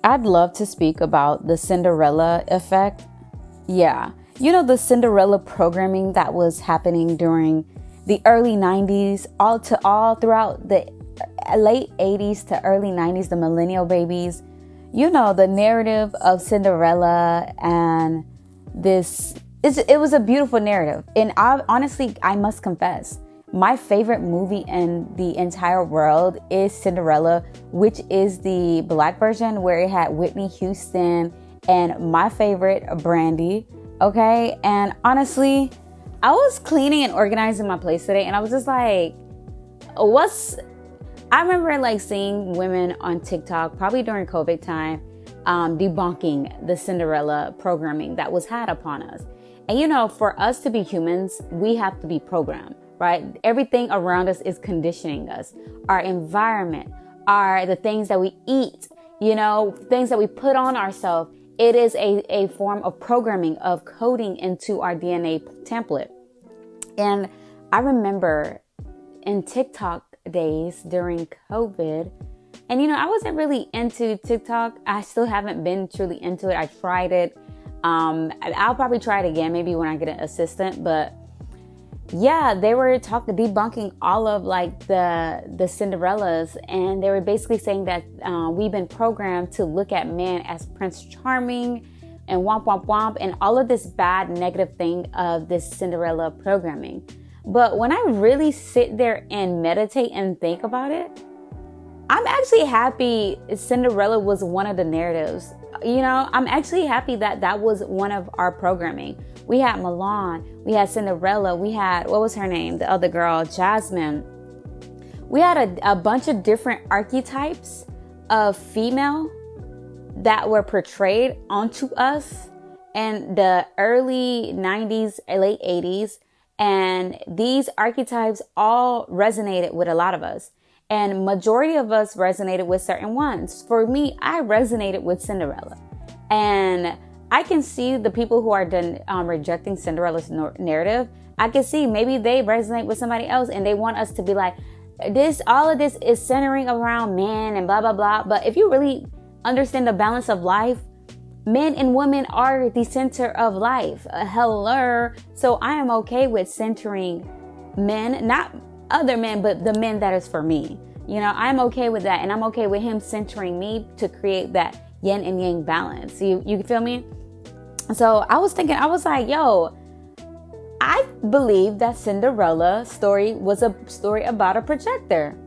I'd love to speak about the Cinderella effect. Yeah. You know, the Cinderella programming that was happening during the early 90s, all throughout the late 80s to early 90s, the millennial babies. You know, the narrative of Cinderella and it was a beautiful narrative. And honestly, I must confess, my favorite movie in the entire world is Cinderella, which is the black version where it had Whitney Houston and my favorite, Brandy. Okay. And honestly, I was cleaning and organizing my place today and I was just like, I remember like seeing women on TikTok, probably during COVID time, debunking the Cinderella programming that was had upon us. And you know, for us to be humans, we have to be programmed, right? Everything around us is conditioning us. Our environment, the things that we eat, you know, things that we put on ourselves. It is a form of programming, of coding into our DNA template. And I remember in TikTok days during COVID, and you know, I wasn't really into TikTok. I still haven't been truly into it. I tried it. I'll probably try it again, maybe when I get an assistant. But yeah, they were debunking all of like the Cinderellas, and they were basically saying that we've been programmed to look at men as Prince Charming and womp womp womp, and all of this bad negative thing of this Cinderella programming. But when I really sit there and meditate and think about it, I'm actually happy Cinderella was one of the narratives. You know, I'm actually happy that was one of our programming. We had Milan, we had Cinderella, we had, what was her name? The other girl, Jasmine. We had a bunch of different archetypes of female that were portrayed onto us in the early 90s, late 80s. And these archetypes all resonated with a lot of us. And majority of us resonated with certain ones. For me, I resonated with Cinderella. And I can see the people who are rejecting Cinderella's narrative. I can see maybe they resonate with somebody else and they want us to be like, all of this is centering around men and blah, blah, blah. But if you really understand the balance of life, men and women are the center of life. Hello. So I am okay with centering men, not other men, but the men that is for me. You know, I'm okay with that. And I'm okay with him centering me to create that yin and yang balance. You feel me? So I was thinking, I was like, yo, I believe that Cinderella story was a story about a projector.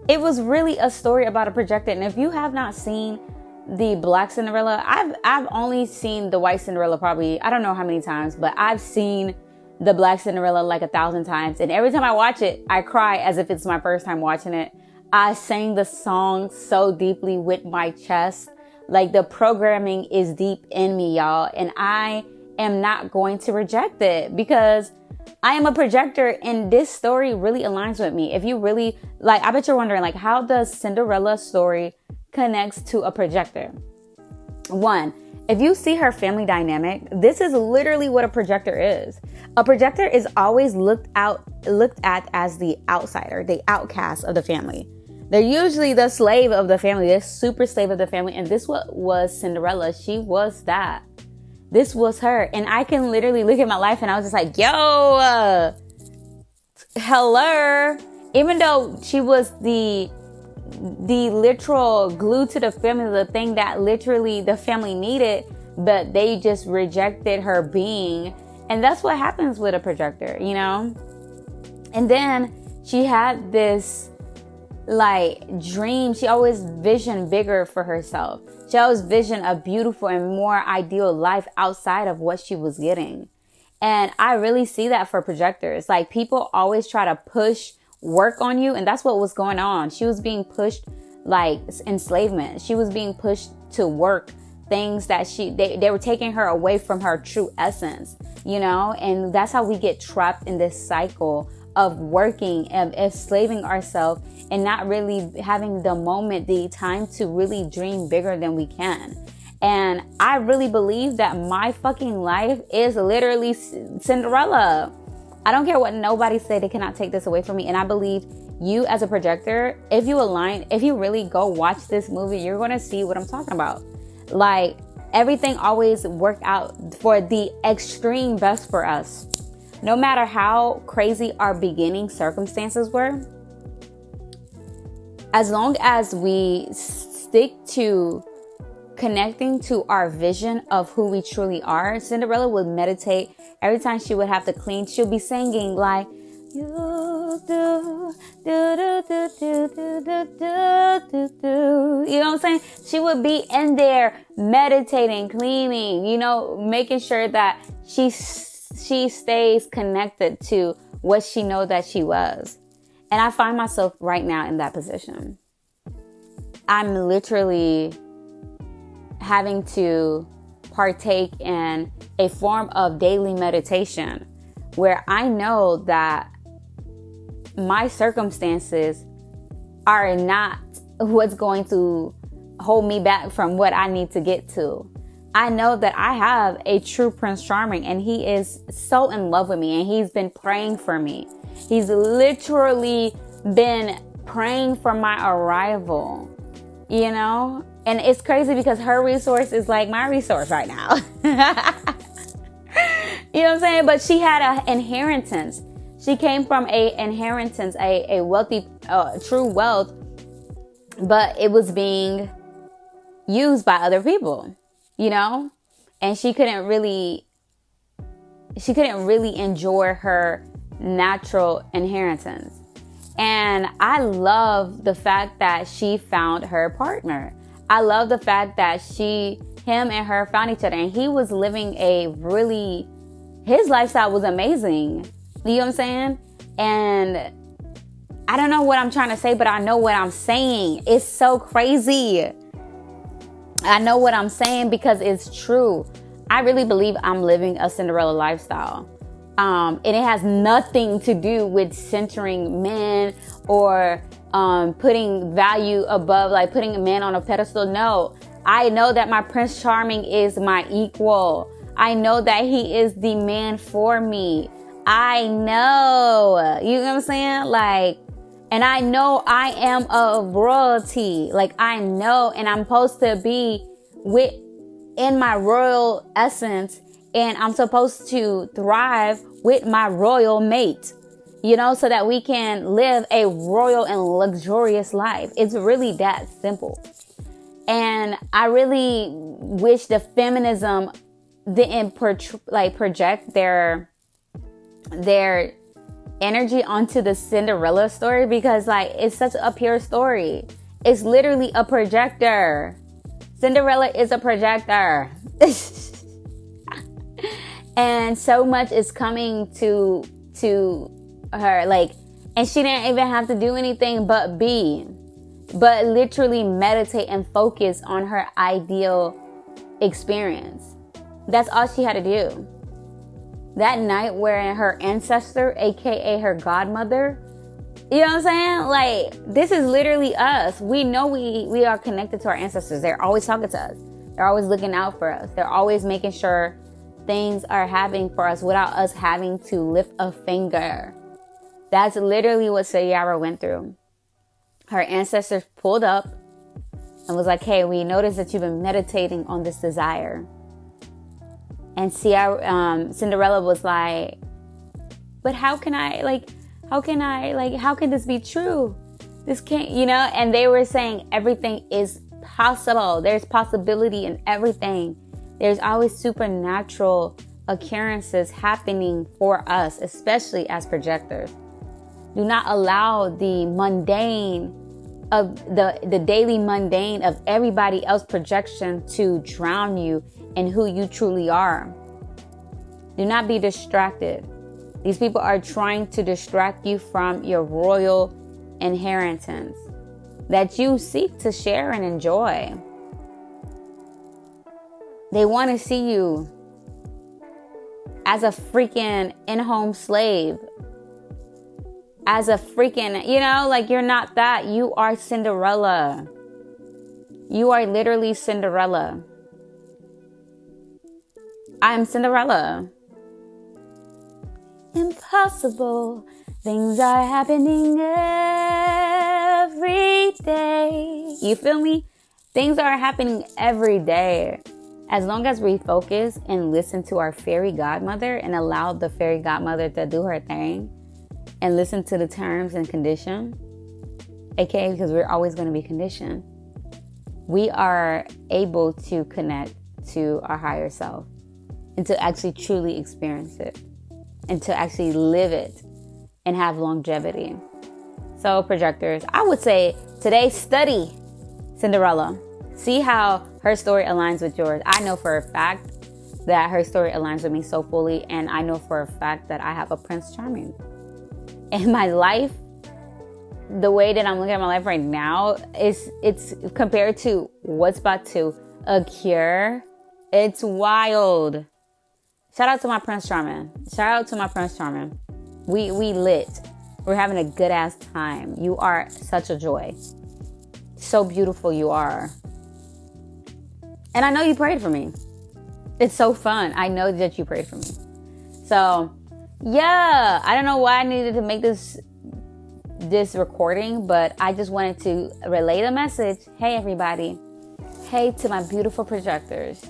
It was really a story about a projector. And if you have not seen the Black Cinderella, I've only seen the White Cinderella probably, I don't know how many times, but I've seen the Black Cinderella like 1,000 times. And every time I watch it, I cry as if it's my first time watching it. I sang the song so deeply with my chest. Like the programming is deep in me, y'all. And I am not going to reject it because I am a projector and this story really aligns with me. If you really, like, I bet you're wondering, like, how does Cinderella story connects to a projector? One, if you see her family dynamic, this is literally what a projector is. A projector is always looked at as the outsider, the outcast of the family. They're usually the slave of the family. They're super slave of the family. And this was Cinderella. She was that. This was her. And I can literally look at my life and I was just like, yo, hello. Even though she was the literal glue to the family, the thing that literally the family needed, but they just rejected her being. And that's what happens with a projector, you know? And then she had this like dream. She always visioned bigger for herself. She always visioned a beautiful and more ideal life outside of what she was getting. And I really see that for projectors. Like people always try to push work on you. And that's what was going on. She was being pushed like enslavement. She was being pushed to work things that they were taking her away from her true essence, you know? And that's how we get trapped in this cycle of working and enslaving ourselves and not really having the moment, the time to really dream bigger than we can. And I really believe that my fucking life is literally Cinderella. I don't care what nobody say. They cannot take this away from me. And I believe you as a projector, if you really go watch this movie, you're going to see what I'm talking about. Like, everything always worked out for the extreme best for us. No matter how crazy our beginning circumstances were, as long as we stick to connecting to our vision of who we truly are, Cinderella would meditate. Every time she would have to clean, she'll be singing like, you do, do, do, do, do, do, do, do, do. You know what I'm saying? She would be in there meditating, cleaning, you know, making sure that she stays connected to what she know that she was. And I find myself right now in that position. I'm literally having to partake in a form of daily meditation where I know that my circumstances are not what's going to hold me back from what I need to get to. I know that I have a true Prince Charming, and he is so in love with me, and he's been praying for me. He's literally been praying for my arrival, you know? And it's crazy because her resource is like my resource right now. You know what I'm saying? But she had an inheritance. She came from a inheritance, a wealthy, true wealth, but it was being used by other people, you know? And she couldn't really enjoy her natural inheritance. And I love the fact that she found her partner. I love the fact that him and her found each other, and he was living his lifestyle was amazing. You know what I'm saying? And I don't know what I'm trying to say, but I know what I'm saying. It's so crazy. I know what I'm saying because it's true. I really believe I'm living a Cinderella lifestyle. And it has nothing to do with centering men or putting value above, like putting a man on a pedestal. No, I know that my Prince Charming is my equal. I know that he is the man for me. I know, you know what I'm saying? Like, and I know I am a royalty. Like, I know, and I'm supposed to be in my royal essence, and I'm supposed to thrive with my royal mate, you know, so that we can live a royal and luxurious life. It's really that simple. And I really wish the feminism didn't project their energy onto the Cinderella story, because like it's such a pure story. It's literally a projector. Cinderella is a projector. And so much is coming to her, like, and she didn't even have to do anything but literally meditate and focus on her ideal experience. That's all she had to do. That night where her ancestor, aka her godmother, you know what I'm saying? Like, this is literally us. We know we are connected to our ancestors. They're always talking to us. They're always looking out for us. They're always making sure things are happening for us without us having to lift a finger. That's literally what Sayara went through. Her ancestors pulled up and was like, hey, we noticed that you've been meditating on this desire. And Cinderella was like, but how can this be true? This can't, you know? And they were saying everything is possible. There's possibility in everything. There's always supernatural occurrences happening for us, especially as projectors. Do not allow the mundane of the daily mundane of everybody else's projection to drown you in who you truly are. Do not be distracted. These people are trying to distract you from your royal inheritance that you seek to share and enjoy. They want to see you as a freaking in-home slave. As a freaking, you know, like you're not that. You are Cinderella. You are literally Cinderella. I am Cinderella. Impossible, Things are happening every day. You feel me? Things are happening every day. As long as we focus and listen to our fairy godmother and allow the fairy godmother to do her thing and listen to the terms and condition, aka because we're always going to be conditioned, we are able to connect to our higher self and to actually truly experience it and to actually live it and have longevity. So projectors, I would say today study Cinderella. See how her story aligns with yours. I know for a fact that her story aligns with me so fully, and I know for a fact that I have a Prince Charming. In my life, the way that I'm looking at my life right now, it's compared to what's about to occur. It's wild. Shout out to my Prince Charming. We lit. We're having a good ass time. You are such a joy. So beautiful you are. And I know you prayed for me. It's so fun. I know that you prayed for me. So, yeah. I don't know why I needed to make this recording, but I just wanted to relay the message. Hey, everybody. Hey, to my beautiful projectors.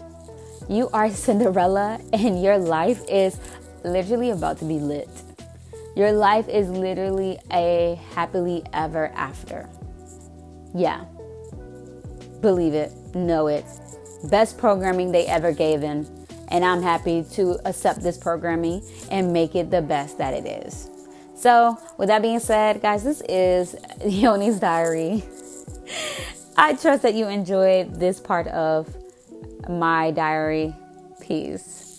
You are Cinderella, and your life is literally about to be lit. Your life is literally a happily ever after. Yeah. Believe it. Know it. Best programming they ever gave in. And I'm happy to accept this programming and make it the best that it is. So, with that being said, guys, this is Yoni's Diary. I trust that you enjoyed this part of my diary. Peace.